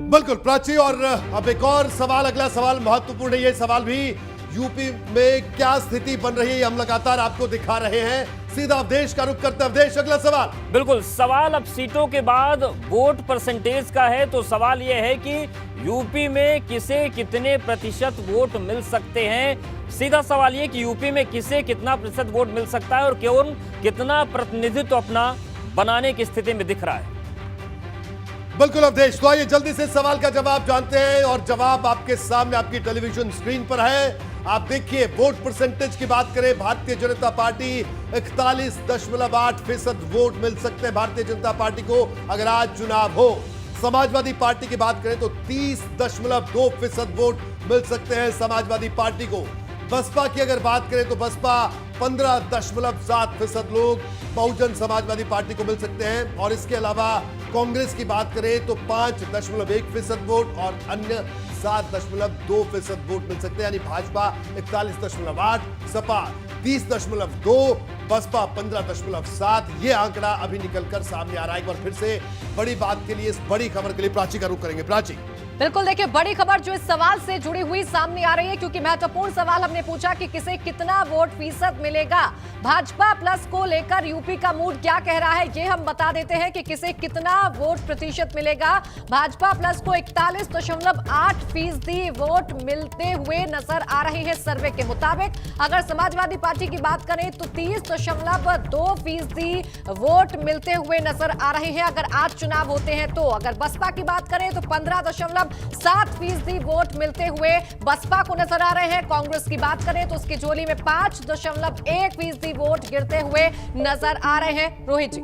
बिल्कुल प्राची। और अब एक और सवाल, अगला सवाल महत्वपूर्ण है। ये सवाल भी यूपी में क्या स्थिति बन रही है, हम लगातार आपको दिखा रहे हैं। सीधा अवधेश का रुख करते हैं। अवधेश, अगला सवाल। बिल्कुल, सवाल अब सीटों के बाद वोट परसेंटेज का है। तो सवाल यह है कि यूपी में किसे कितने प्रतिशत वोट मिल सकते हैं। सीधा सवाल ये कि यूपी में किसे कितना प्रतिशत वोट मिल सकता है और कौन कितना प्रतिनिधित्व अपना बनाने की स्थिति में दिख रहा है। बिल्कुल अवधेश, तो आइए जल्दी से सवाल का जवाब जानते हैं। और जवाब आपके सामने आपकी टेलीविजन स्क्रीन पर है। आप देखिए, वोट परसेंटेज की बात करें, भारतीय जनता पार्टी 41.8% वोट मिल सकते हैं भारतीय जनता पार्टी को अगर आज चुनाव हो। समाजवादी पार्टी की बात करें तो 30.2% वोट मिल सकते हैं समाजवादी पार्टी को। बसपा की अगर बात करें तो बसपा 15.7% लोग बहुजन समाजवादी पार्टी को मिल सकते हैं। और इसके अलावा कांग्रेस की बात करें तो 5.1% वोट और अन्य 7.2% वोट मिल सकते हैं। यानी भाजपा 41.8, सपा 30.2, बसपा 15.7। ये आंकड़ा अभी निकलकर सामने आ रहा है। एक बार फिर से बड़ी बात के लिए, इस बड़ी खबर के लिए प्राची का रुख करेंगे। प्राची, बिल्कुल, देखिए बड़ी खबर जो इस सवाल से जुड़ी हुई सामने आ रही है, क्योंकि महत्वपूर्ण सवाल हमने पूछा कि किसे कितना वोट फीसद मिलेगा। भाजपा प्लस को लेकर यूपी का मूड क्या कह रहा है, ये हम बता देते हैं कि किसे कितना वोट प्रतिशत मिलेगा। भाजपा प्लस को 41.8% वोट मिलते हुए नजर आ रहे हैं सर्वे के मुताबिक। अगर समाजवादी पार्टी की बात करें तो 30.2% वोट मिलते हुए नजर आ रहे हैं अगर आज चुनाव होते हैं तो। अगर बसपा की बात करें तो 15.7% वोट मिलते हुए बसपा को नजर आ रहे हैं। कांग्रेस की बात करें तो उसकी झोली में 5.1% वोट गिरते हुए नजर आ रहे हैं। रोहित जी।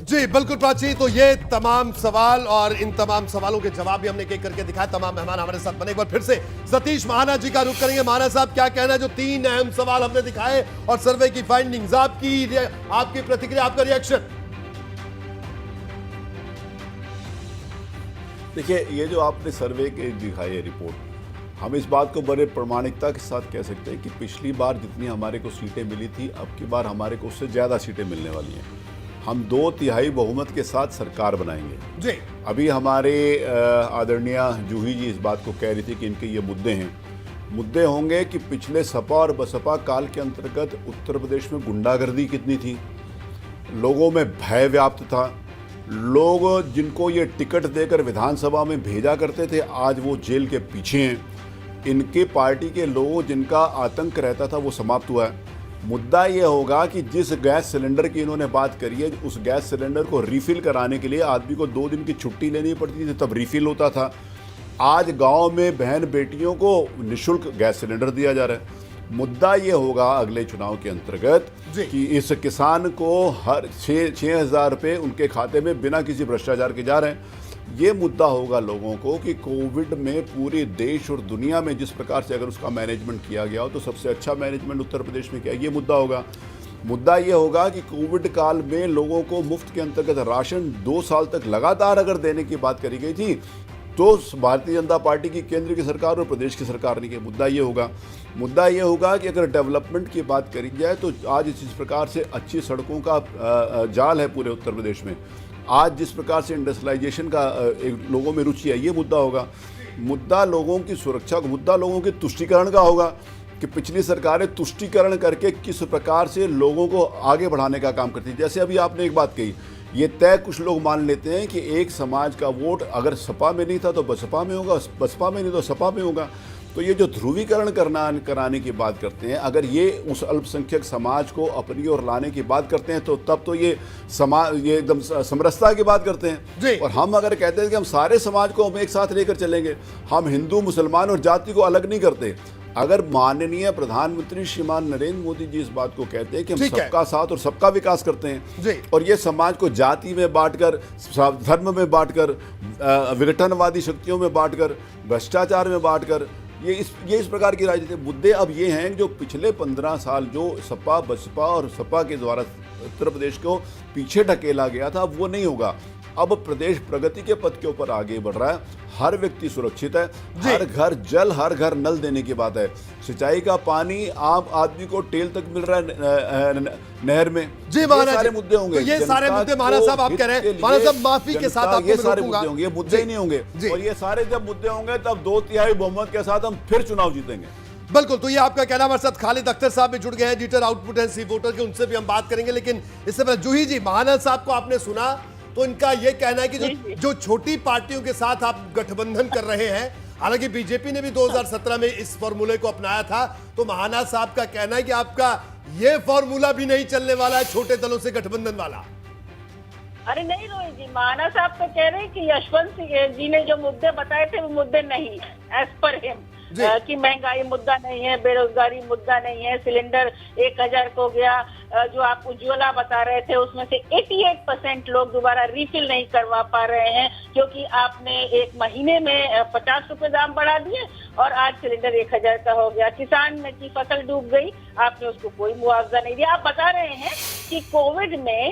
जी बिल्कुल प्राची, तो ये तमाम सवाल और इन तमाम सवालों के जवाब भी हमने एक एक करके दिखाया। तमाम मेहमान हमारे साथ बने। एक बार फिर से सतीश महाना जी का रुख करेंगे। महाना साहब, क्या कहना है जो 3 अहम सवाल हमने दिखाए और सर्वे की फाइंडिंग्स, आपकी प्रतिक्रिया, आपका रिएक्शन। देखिए, ये जो आपने सर्वे के दिखाई है रिपोर्ट, हम इस बात को बड़े प्रामाणिकता के साथ कह सकते हैं कि पिछली बार जितनी हमारे को सीटें मिली थी, अब की बार हमारे को उससे ज़्यादा सीटें मिलने वाली हैं। हम 2/3 बहुमत के साथ सरकार बनाएंगे जी। अभी हमारे आदरणीय जूही जी इस बात को कह रही थी कि इनके ये मुद्दे हैं। मुद्दे होंगे कि पिछले सपा और बसपा काल के अंतर्गत उत्तर प्रदेश में गुंडागर्दी कितनी थी, लोगों में भय व्याप्त था, लोग जिनको ये टिकट देकर विधानसभा में भेजा करते थे आज वो जेल के पीछे हैं। इनके पार्टी के लोगों जिनका आतंक रहता था वो समाप्त हुआ है। मुद्दा ये होगा कि जिस गैस सिलेंडर की इन्होंने बात करी है, उस गैस सिलेंडर को रिफिल कराने के लिए आदमी को 2 दिन की छुट्टी लेनी पड़ती थी, तब रिफिल होता था। आज गांव में बहन बेटियों को निःशुल्क गैस सिलेंडर दिया जा रहा है। मुद्दा ये होगा अगले चुनाव के अंतर्गत कि इस किसान को हर 6,000 रुपये उनके खाते में बिना किसी भ्रष्टाचार के जा रहे हैं। ये मुद्दा होगा लोगों को कि कोविड में पूरे देश और दुनिया में जिस प्रकार से अगर उसका मैनेजमेंट किया गया हो तो सबसे अच्छा मैनेजमेंट उत्तर प्रदेश में किया, ये मुद्दा होगा। मुद्दा ये होगा कि कोविड काल में लोगों को मुफ्त के अंतर्गत राशन 2 साल तक लगातार अगर देने की बात करी गई थी तो भारतीय जनता पार्टी की केंद्र की सरकार और प्रदेश की सरकार ने किया। मुद्दा ये होगा। मुद्दा ये होगा कि अगर डेवलपमेंट की बात करी जाए तो आज जिस प्रकार से अच्छी सड़कों का जाल है पूरे उत्तर प्रदेश में, आज जिस प्रकार से इंडस्ट्रियलाइजेशन का लोगों में रुचि है, ये मुद्दा होगा। मुद्दा लोगों की सुरक्षा का, मुद्दा लोगों के तुष्टीकरण का होगा कि पिछली सरकारें तुष्टीकरण करके किस प्रकार से लोगों को आगे बढ़ाने का काम करती। जैसे अभी आपने एक बात कही, ये तय कुछ लोग मान लेते हैं कि एक समाज का वोट अगर सपा में नहीं था तो बसपा में होगा, बसपा में नहीं तो सपा में होगा। तो ये जो ध्रुवीकरण कराने की बात करते हैं, अगर ये उस अल्पसंख्यक समाज को अपनी ओर लाने की बात करते हैं तो तब तो ये एकदम समरसता की बात करते हैं। और हम अगर कहते हैं कि हम सारे समाज को हम एक साथ लेकर चलेंगे, हम हिंदू मुसलमान और जाति को अलग नहीं करते। अगर माननीय प्रधानमंत्री श्रीमान नरेंद्र मोदी जी इस बात को कहते हैं कि हम सबका साथ और सबका विकास करते हैं और ये समाज को जाति में बांटकर, धर्म में बांटकर, विघटनवादी शक्तियों में बांटकर, भ्रष्टाचार में बांटकर, ये इस प्रकार की राजनीति मुद्दे अब ये हैं जो पिछले 15 साल जो सपा बसपा और सपा के द्वारा उत्तर प्रदेश को पीछे ढकेला गया था, वो नहीं होगा। अब प्रदेश प्रगति के पथ के ऊपर आगे बढ़ रहा है, हर व्यक्ति सुरक्षित है, हर घर जल, हर घर नल देने की बात है, सिंचाई का पानी आम आदमी को टेल तक मिल रहा है नहर में। जी ये महाराज सारे जी, मुद्दे होंगे, तो ये सारे मुद्दे महाराज साहब आप कह रहे हैं, महाराज साहब माफी के साथ आपको ये मैं सारे रोकूंगा। मुद्दे होंगे, ये मुद्दे ही नहीं होंगे, और ये सारे जब मुद्दे होंगे तब 2/3 बहुमत के साथ हम फिर चुनाव जीतेंगे। बिल्कुल, तो ये आपका कहना। हमारे साथ खालिद अख्तर साहब भी जुड़ गए हैं, editor output and CVoter के, उनसे भी हम बात करेंगे। लेकिन इससे पहले जूही जी, महानंद साहब को आपने सुना, तो इनका ये कहना है कि जो छोटी पार्टियों के साथ आप गठबंधन कर रहे हैं, हालांकि बीजेपी ने भी 2017 में इस फॉर्मूले को अपनाया था, तो महानंद साहब का कहना है कि आपका ये फॉर्मूला भी नहीं चलने वाला है, छोटे दलों से गठबंधन वाला। अरे नहीं रोहित जी, माना साहब तो कह रहे हैं कि यशवंत जी ने जो मुद्दे बताए थे वो मुद्दे नहीं है एज पर हिम, कि महंगाई मुद्दा नहीं है, बेरोजगारी मुद्दा नहीं है, सिलेंडर 1000 को गया, जो आप उज्ज्वला बता रहे थे उसमें से 88% लोग दोबारा रिफिल नहीं करवा पा रहे हैं, क्योंकि आपने एक महीने में 50 रुपए दाम बढ़ा दिए और आज सिलेंडर 1000 का हो गया। किसान की फसल डूब गई, आपने उसको कोई मुआवजा नहीं दिया। आप बता रहे हैं कि कोविड में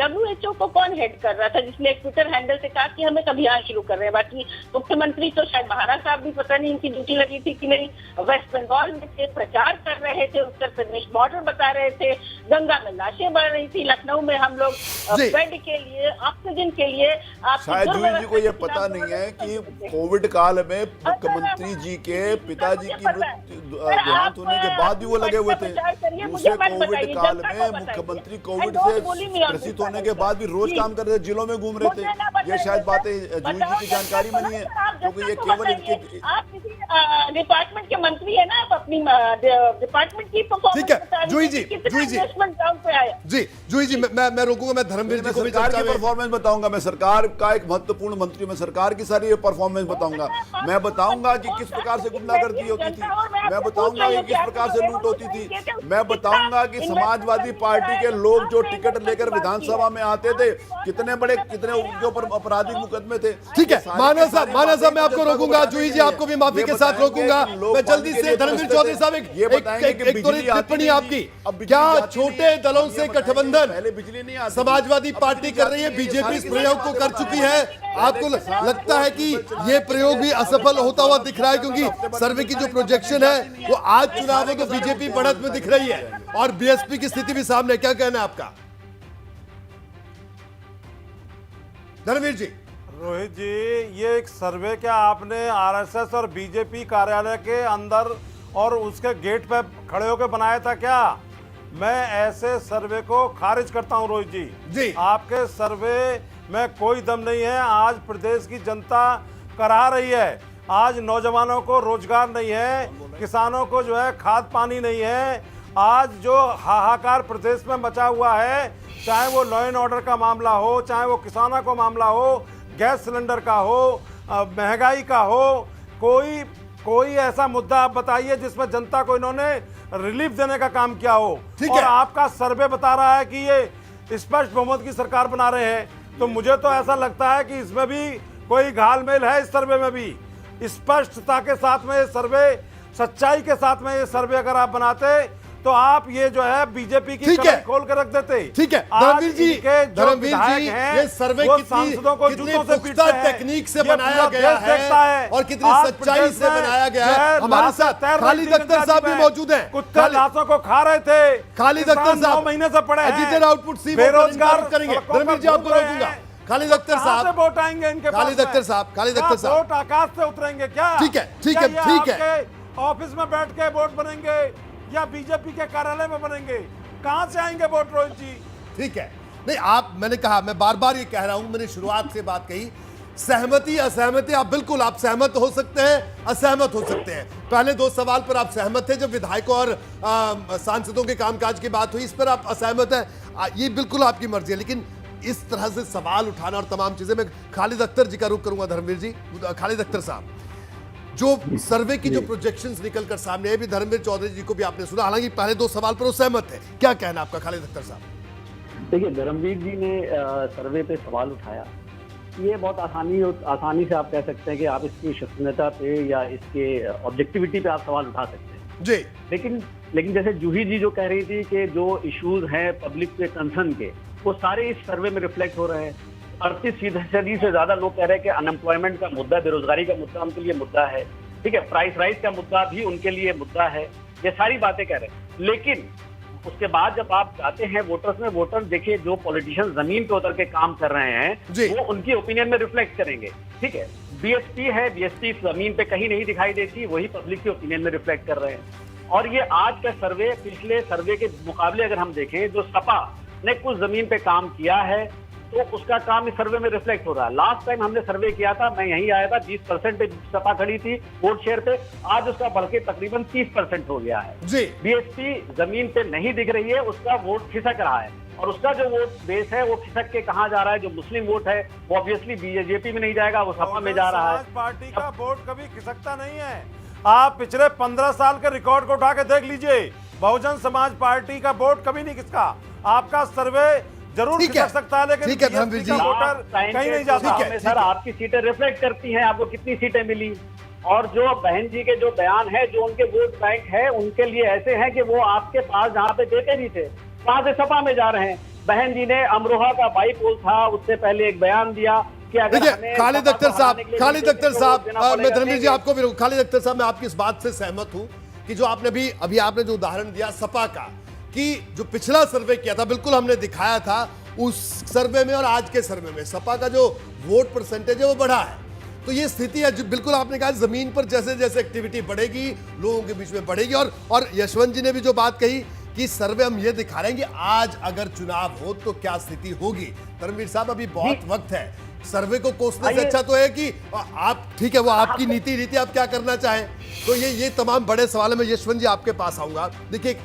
WHO को कौन हेड कर रहा था, जिसने एक ट्विटर हैंडल से कहा कि हम एक अभियान शुरू कर रहे हैं। बाकी मुख्यमंत्री तो शायद महाराज साहब भी पता नहीं इनकी ड्यूटी लगी थी कि नहीं, वेस्ट बंगाल में थे, प्रचार कर रहे थे, उत्तर प्रदेश बॉर्डर बता रहे थे, गंगा में लाशें बढ़ रही थी, लखनऊ में हम लोग बेड के लिए, ऑक्सीजन के लिए। शायद जूही जी को ये पता नहीं है कि कोविड काल में मुख्यमंत्री जी के पिताजी की देहांत होने के बाद भी वो लगे हुए थे। दूसरे कोविड काल में मुख्यमंत्री कोविड से ग्रसित होने के बाद भी रोज काम कर रहे थे, जिलों में घूम रहे थे। ये शायद बातें जूही जी की जानकारी में नहीं है, क्योंकि ये केवल इनके डिपार्टमेंट के मंत्री है ना, आप अपनी डिपार्टमेंट की ठीक है जूही जी, जूही जी जी, जूही जी, मैं रोकूंगा, मैं धर्मवीर जी को भी सरकार की परफॉर्मेंस बताऊंगा, मैं सरकार का एक महत्वपूर्ण मंत्री, मैं सरकार की सारी परफॉर्मेंस बताऊंगा, मैं बताऊंगा कि किस प्रकार से गुंडागर्दी होती थी, मैं बताऊंगा कि किस प्रकार से लूट होती थी, मैं बताऊंगा कि समाजवादी पार्टी के लोग जो टिकट लेकर विधानसभा में आते थे, कितने उनके ऊपर आपराधिक मुकदमे थे। ठीक है मानव साहब, मैं आपको रोकूंगा, जूही जी आपको भी माफी के साथ रोकूंगा। मैं जल्दी से धर्मवीर चौधरी साहब एक टिप्पणी आपकी, क्या छोटे दलों से गठबंधन समाजवादी पार्टी कर रही है, बीजेपी इस प्रयोग को कर चुकी है, आपको लगता है कि ये प्रयोग भी असफल होता हुआ दिख रहा है? क्योंकि सर्वे की जो प्रोजेक्शन है वो आज चुनाव में तो बीजेपी बढ़त में दिख रही है और बीएसपी की स्थिति भी सामने, क्या कहना है आपका धर्मवीर जी? रोहित जी, ये एक सर्वे क्या आपने आरएसएस और बीजेपी कार्यालय के अंदर और उसके गेट पे खड़े होकर बनाया था क्या? मैं ऐसे सर्वे को खारिज करता हूं रोहित जी। आपके सर्वे में कोई दम नहीं है। आज प्रदेश की जनता करा रही है, आज नौजवानों को रोजगार नहीं है, किसानों को जो है खाद पानी नहीं है, आज जो हाहाकार प्रदेश में मचा हुआ है, चाहे वो लॉ एंड ऑर्डर का मामला हो, चाहे वो किसानों का मामला हो, गैस सिलेंडर का हो, महंगाई का हो, कोई ऐसा मुद्दा आप बताइए जिसमें जनता को इन्होंने रिलीफ देने का काम किया हो। और आपका सर्वे बता रहा है कि ये स्पष्ट बहुमत की सरकार बना रहे हैं, तो मुझे तो ऐसा लगता है कि इसमें भी कोई घालमेल है। इस सर्वे में भी स्पष्टता के साथ में ये सर्वे, सच्चाई के साथ में ये सर्वे अगर आप बनाते तो आप ये जो है बीजेपी की कमाई खोल कर रख देते। ठीक है धर्मवीर जी, ये सर्वे कितनी पुख्ता टेक्निक से बनाया गया है और कितनी सच्चाई से बनाया गया है। हमारे साथ खालिद अख्तर साहब भी मौजूद हैं, कुत्ते लाशों को खा रहे थे। खालिद अख्तर साहब 9 महीने से पड़े हैं, एडिटर आउटपुट सी बेरोजगार करेंगे। धर्मवीर जी आपको रोकूंगा। खालिद अख्तर साहब वोट आएंगे इनके, खालिद अख्तर साहब वोट आकाश से उतरेंगे क्या? ठीक है ऑफिस में बैठ के वोट बनेंगे या बीजेपी के कार्यालय में बनेंगे? कहां से आएंगे वोट रोहित जी? ठीक है, नहीं मैंने कहा, मैं बार बार ये कह रहा हूं, मैंने शुरुआत से बात कही, सहमति असहमति, आप बिल्कुल आप सहमत हो सकते हैं, असहमत हो सकते हैं। पहले 2 सवाल पर आप सहमत थे, जब विधायकों और सांसदों के कामकाज की बात हुई, इस पर आप असहमत हैं, ये बिल्कुल आपकी मर्जी है। लेकिन इस तरह से सवाल उठाना और तमाम चीजें, मैं खालिद अख्तर जी का रुख करूंगा। धर्मवीर जी, खालिद अख्तर साहब, जो सर्वे की जो प्रोजेक्शंस निकल कर सामने है, भी धर्मवीर चौधरी जी को भी आपने सुना, हालांकि पहले 2 सवाल पर वो सहमत है, क्या कहना आपका खालिद अख्तर साहब? देखिए, धर्मवीर जी ने सर्वे पे सवाल उठाया, ये बहुत आसानी से आप कह सकते हैं कि आप इसकी विश्वसनीयता पे या इसके ऑब्जेक्टिविटी पे आप सवाल उठा सकते हैं जी। लेकिन जैसे जूही जी जो कह रही थी कि जो इश्यूज हैं पब्लिक के कंसर्न के, वो सारे इस सर्वे में रिफ्लेक्ट हो रहे हैं। 38% से ज्यादा लोग कह रहे हैं कि अनएम्प्लॉयमेंट का मुद्दा, बेरोजगारी का मुद्दा उनके लिए मुद्दा है। ठीक है, प्राइस राइज का मुद्दा भी उनके लिए मुद्दा है। ये सारी बातें कह रहे हैं, लेकिन उसके बाद जब आप जाते हैं वोटर्स में, वोटर देखिए जो पॉलिटिशियन जमीन पे उतर के काम कर रहे हैं वो उनकी ओपिनियन में रिफ्लेक्ट करेंगे। ठीक है, बीएसपी है, बीएसपी जमीन पे कहीं नहीं दिखाई देती, वही पब्लिक की ओपिनियन में रिफ्लेक्ट कर रहे हैं। और ये आज का सर्वे पिछले सर्वे के मुकाबले अगर हम देखें, जो सपा ने कुछ जमीन पे काम किया है तो उसका काम इस सर्वे में रिफ्लेक्ट हो रहा है। लास्ट टाइम हमने सर्वे किया था, मैं यहीं आया था, 20% पे सपा खड़ी थी वोट शेयर पे, आज उसका बढ़ के तकरीबन 30% हो गया है। जी, बीएसपी जमीन पे नहीं दिख रही है, उसका वोट खिसक रहा है, और उसका जो वोट बेस है वो खिसक के कहाँ जा रहा है? जो मुस्लिम वोट है वो ऑब्वियसली बीजेपी में नहीं जाएगा, वो सपा में जा रहा है। पार्टी का वोट कभी खिसकता नहीं है। आप पिछले 15 साल के रिकॉर्ड को उठा के देख लीजिए, बहुजन समाज पार्टी का वोट कभी नहीं खिसका। आपका सर्वे जरूर खिसक सकता है, लेकिन ठीक है धर्मवीर जी, वोटर कहीं नहीं जाता। सर आपकी सीटें रिफ्लेक्ट करती हैं, आपको कितनी सीटें मिली, और जो बहन जी के जो बयान है, जो उनके वोट बैंक है, उनके लिए ऐसे हैं कि वो आपके पास जहाँ पे देते नहीं थे वहां से सपा में जा रहे हैं। बहन जी ने अमरोहा का बाईपोल था, उससे पहले एक बयान दिया कि देखिए खालिद अख्तर साहब, मैं धर्मवीर जी आपको भी, खालिद अख्तर साहब मैं आपकी इस बात से सहमत हूं कि जो आपने अभी आपने जो उदाहरण दिया सपा का, कि जो पिछला सर्वे किया था बिल्कुल हमने दिखाया था उस सर्वे में और आज के सर्वे में सपा का जो वोट परसेंटेज है वो बढ़ा है। तो ये स्थिति है, बिल्कुल आपने कहा जमीन पर जैसे जैसे एक्टिविटी बढ़ेगी लोगों के बीच में बढ़ेगी। और यशवंत जी ने भी जो बात कही कि सर्वे हम ये दिखा रहे हैं कि आज अगर चुनाव हो तो क्या स्थिति होगी। धर्मवीर साहब अभी बहुत वक्त है, सर्वे को कोसने से अच्छा तो है कि आप, ठीक है वो आपकी नीति आप क्या करना चाहें। तो ये तमाम बड़े सवाल है। मैं यशवंत जी आपके पास आऊंगा। देखिए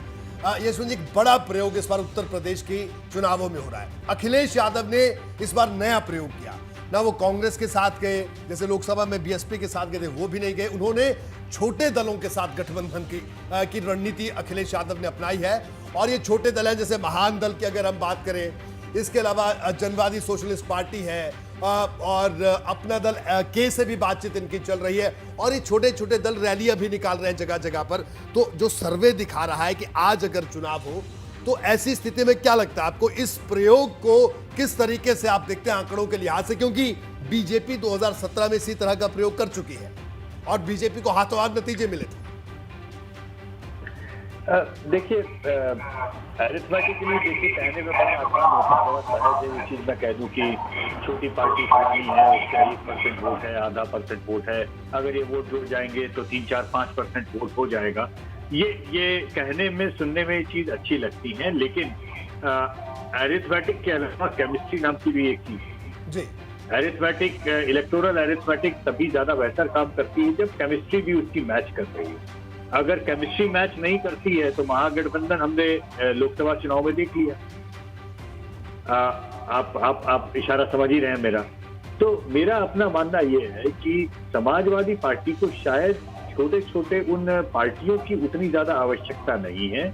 यशवंत जी, एक बड़ा प्रयोग इस बार उत्तर प्रदेश की चुनावों में हो रहा है। अखिलेश यादव ने इस बार नया प्रयोग किया, ना वो कांग्रेस के साथ गए, जैसे लोकसभा में बीएसपी के साथ गए थे वो भी नहीं गए, उन्होंने छोटे दलों के साथ गठबंधन की रणनीति अखिलेश यादव ने अपनाई है। और ये छोटे दल हैं, जैसे महान दल की अगर हम बात करें, इसके अलावा जनवादी सोशलिस्ट पार्टी है और अपना दल के से भी बातचीत इनकी चल रही है, और ये छोटे छोटे दल रैलियां भी निकाल रहे हैं जगह जगह पर। तो जो सर्वे दिखा रहा है कि आज अगर चुनाव हो तो ऐसी स्थिति में क्या लगता है आपको, इस प्रयोग को किस तरीके से आप देखते हैं आंकड़ों के लिहाज से? क्योंकि बीजेपी 2017 में इसी तरह का प्रयोग कर चुकी है और बीजेपी को हाथों हाथ नतीजे मिले थे। देखिए अरिथमेटिक के लिए देखिए कहने में बड़ा आसान होता है, बहुत सहज है। ये चीज मैं कह दूं कि छोटी पार्टी फलानी है, उसका 1% वोट है, आधा % वोट है, अगर ये वोट जुड़ जाएंगे तो 3, 4, 5% वोट हो जाएगा। ये कहने में, सुनने में ये चीज अच्छी लगती है, लेकिन अरिथमेटिक के अलावा केमिस्ट्री नाम की भी एक चीज है। अरिथमेटिक, इलेक्टोरल अरिथमेटिक तभी ज्यादा बेहतर काम करती है जब केमिस्ट्री भी उसकी मैच कर रही है। अगर केमिस्ट्री मैच नहीं करती है तो महागठबंधन हमने लोकसभा चुनाव में देख लिया। आप इशारा समझ ही रहे हैं मेरा। तो मेरा अपना मानना यह है कि समाजवादी पार्टी को शायद छोटे छोटे उन पार्टियों की उतनी ज्यादा आवश्यकता नहीं है,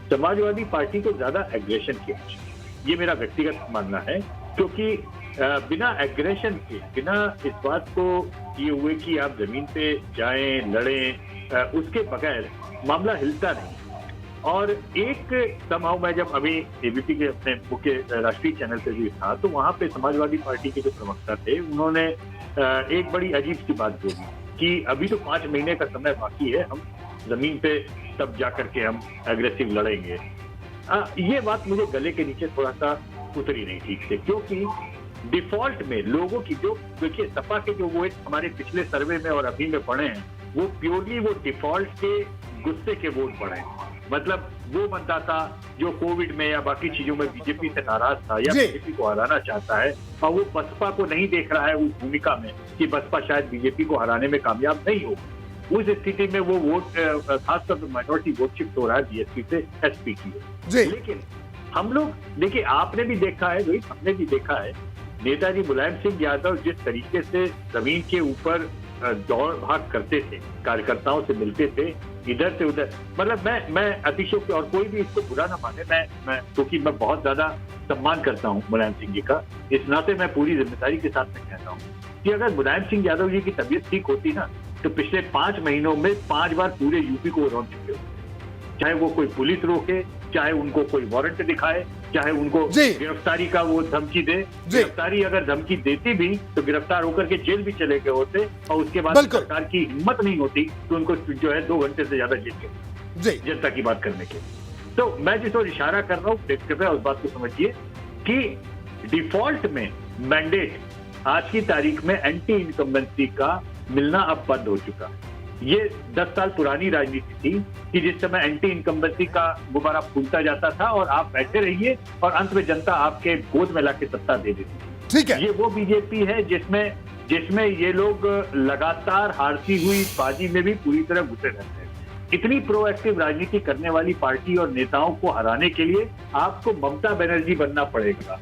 समाजवादी पार्टी को ज्यादा एग्रेशन की आवश्यकता, ये मेरा व्यक्तिगत मानना है। क्योंकि बिना एग्रेशन के, बिना इस बात को किए हुए कि आप जमीन पे जाएं, लड़ें, उसके बगैर मामला हिलता नहीं। और एक समाव मैं जब अभी एबीपी के अपने मुख्य राष्ट्रीय चैनल पे भी था, तो वहां पे समाजवादी पार्टी के जो प्रवक्ता थे उन्होंने एक बड़ी अजीब सी बात बोली कि अभी तो 5 महीने का समय बाकी है, हम जमीन पे तब जाकर के हम एग्रेसिव लड़ेंगे। ये बात मुझे गले के नीचे थोड़ा सा उतरी नहीं ठीक से, क्योंकि डिफॉल्ट में लोगों की जो, देखिए सपा के जो वो हमारे पिछले सर्वे में और अभी में पड़े हैं, वो प्योरली वो डिफॉल्ट के गुस्से के वोट पड़े। मतलब वो मतदाता जो कोविड में या बाकी चीजों में बीजेपी से नाराज था या बीजेपी को हराना चाहता है, और वो बसपा को नहीं देख रहा है उस भूमिका में कि बसपा शायद बीजेपी को हराने में कामयाब नहीं हो, उस स्थिति में वो वोट खासतौर पर माइनॉरिटी वोट शिफ्ट हो रहा है बीएसपी से एसपी की। लेकिन हम लोग देखिए, आपने भी देखा है, रोहित, हमने भी देखा है, नेताजी मुलायम सिंह यादव जिस तरीके से जमीन के ऊपर दौड़ भाग करते थे, कार्यकर्ताओं से मिलते थे इधर से उधर, मतलब मैं अतिशयोक्ति, और कोई भी इसको बुरा ना माने, मैं क्योंकि मैं बहुत ज्यादा सम्मान करता हूं मुलायम सिंह जी का, इस नाते मैं पूरी जिम्मेदारी के साथ में कहता हूं कि अगर मुलायम सिंह यादव जी की तबीयत ठीक होती ना, तो पिछले 5 महीनों में 5 बार पूरे यूपी को रौंद चुके होते, चाहे वो कोई पुलिस रोके, चाहे उनको कोई वारंट दिखाए, चाहे उनको जी। गिरफ्तारी का वो धमकी दे। जी। गिरफ्तारी अगर धमकी देती भी तो गिरफ्तार होकर के जेल भी चले गए होते और उसके बाद बिल्कुल। सरकार की हिम्मत नहीं होती कि उनको जो है 2 घंटे से ज्यादा जेल के जी जनता की बात करने के। तो मैं जिस ओर इशारा कर रहा हूँ कृपया उस बात को समझिए कि डिफॉल्ट में मैंडेट आज की तारीख में एंटी इनकम्बेंसी का मिलना अब बंद हो चुका है। ये 10 साल पुरानी राजनीति थी कि जिस समय एंटी इनकम्बेंसी का गुब्बारा फूलता जाता था और आप बैठे रहिए और अंत में जनता आपके गोद में लाके सत्ता दे देती थी। ठीक है। ये वो बीजेपी है जिसमें ये लोग लगातार हारती हुई बाजी में भी पूरी तरह घुसे रहते हैं। इतनी प्रोएक्टिव राजनीति करने वाली पार्टी और नेताओं को हराने के लिए आपको ममता बनर्जी बनना पड़ेगा।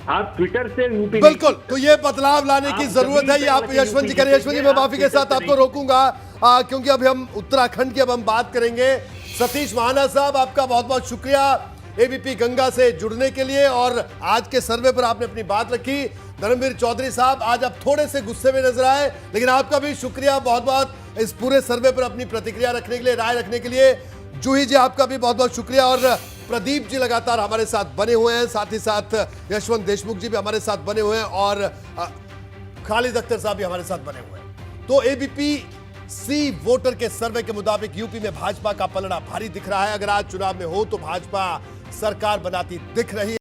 आप ट्विटर से यूपी बिल्कुल, तो ये बदलाव लाने की आप जरूरत है। ये आप सभी यशवंत जी करें। यशवंत जी, मैं माफी के साथ आपको रोकूंगा क्योंकि अभी हम उत्तराखंड की अब हम बात करेंगे। सतीश महाना साहब, आपका बहुत बहुत शुक्रिया एबीपी गंगा से जुड़ने के लिए और आज के सर्वे पर आपने अपनी बात रखी। धर्मवीर चौधरी साहब, आज आप थोड़े से गुस्से में नजर आए, लेकिन आपका भी शुक्रिया बहुत बहुत इस पूरे सर्वे पर अपनी प्रतिक्रिया रखने के लिए, राय रखने के लिए। जूही जी, आपका भी बहुत बहुत शुक्रिया और प्रदीप जी लगातार हमारे साथ बने हुए हैं, साथ ही साथ यशवंत देशमुख जी भी हमारे साथ बने हुए हैं और खालिद अख्तर साहब भी हमारे साथ बने हुए हैं। तो एबीपी सी वोटर के सर्वे के मुताबिक यूपी में भाजपा का पलड़ा भारी दिख रहा है। अगर आज चुनाव में हो तो भाजपा सरकार बनाती दिख रही है।